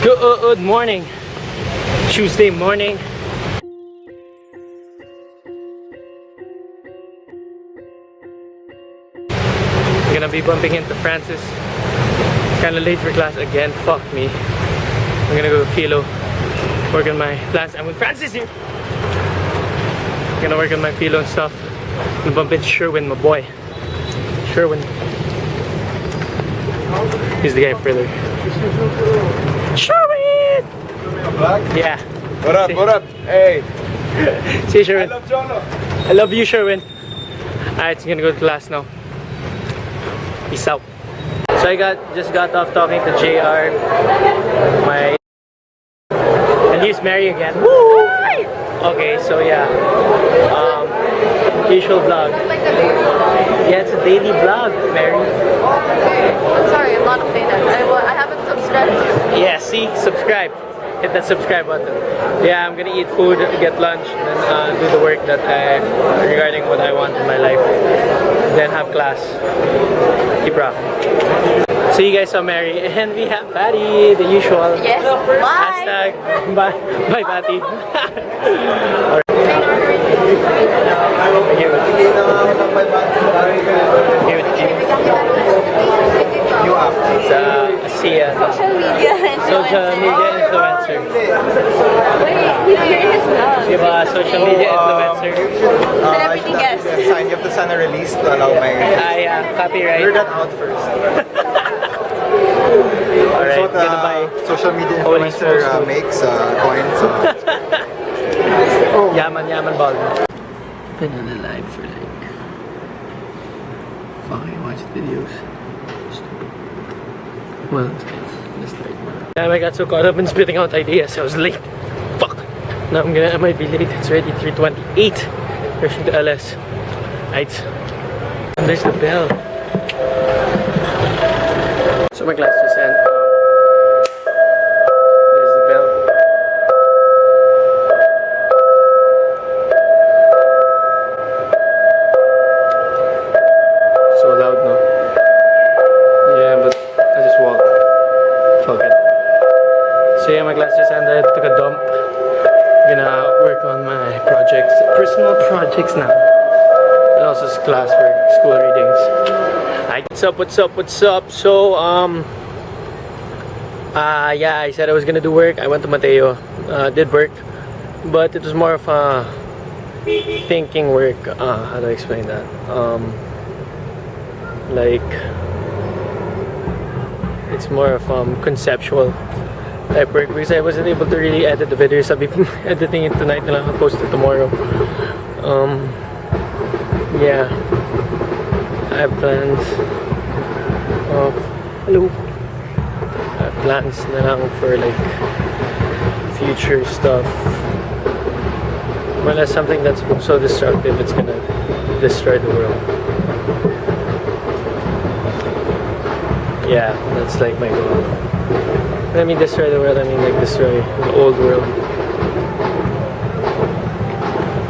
Good morning. Tuesday morning. I'm gonna be bumping into Francis. Kinda late for class again. Fuck me. I'm gonna go to Philo. Work on my plans. I'm with Francis here. I'm gonna work on my Philo and stuff. I'm gonna bump into Sherwin, my boy. Sherwin. He's the guy further. Sherwin! Yeah. What up? What up? Hey. See you, Sherwin. I love Jono. I love you, Sherwin. Alright, so I'm gonna go to class now. Peace out. So I just got off talking to JR. And here's Mary again. Woo! Okay, so yeah. Usual vlog. Yeah, it's a daily vlog, Mary. I'm sorry, I'm not updated. I haven't subscribed. Yeah, see? Subscribe. Hit that subscribe button. Yeah, I'm gonna eat food, get lunch, and then do the work that regarding what I want in my life. Then have class. Keep rocking. So you guys saw Mary, and we have Patty, the usual. Yes. Bye. Hashtag bye, bye Patty. New app. It's Sia. Social media Social media influencer. Wait, he's here in his vlog. Diba, social media influencer. Celebrity guest. Sign, you have to sign a release to allow my... Copyright. Hear that out first. Alright, So the goodbye. social media Holy influencer smokes. makes coins. Yaman ball. Been on the live for like fucking watch videos. Stupid. Well, let's start. I got so caught up in spitting out ideas, I was late. Fuck. Now I might be late. It's already 3:28. Rushing to LS. Right. And there's the bell. So my class just end. There's the bell. So loud now. Yeah, but I just walked. Fuck it. So yeah, my class just ended. Took a dump. Gonna work on my projects, personal projects now. And also classwork, school readings. Alright, what's up? So, yeah, I said I was gonna do work. I went to Mateo, did work. But it was more of a thinking work. How do I explain that? Like, it's more of conceptual type work because I wasn't able to really edit the video. Sabi ko, editing it tonight na lang, I'll post it tomorrow. Yeah, I have plans of I have plans na lang for like future stuff. Well, that's something that's so destructive it's gonna destroy the world. Yeah, that's like my goal. When I mean destroy the world, I mean like destroy the old world.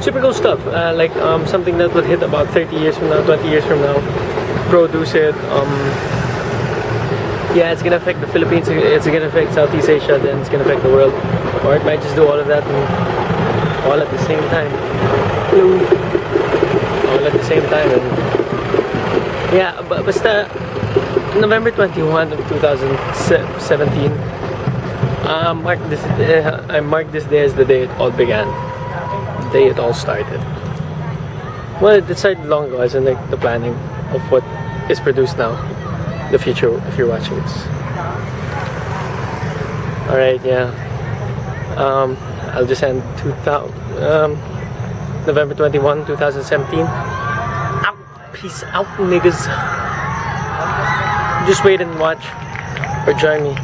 Super cool stuff, like something that would hit about 30 years from now, 20 years from now. Produce it. Yeah, it's gonna affect the Philippines, it's gonna affect Southeast Asia, then it's gonna affect the world. Or it might just do all of that all at the same time. All at the same time. And yeah, basta November 21 of 2017, I marked this day as the day it all began. The day it all started. Well, it started long ago, as in like the planning of what is produced now. The future, if you're watching this. Alright, yeah. I'll just end November 21, 2017. Out. Peace out, niggas. Just wait and watch or join me.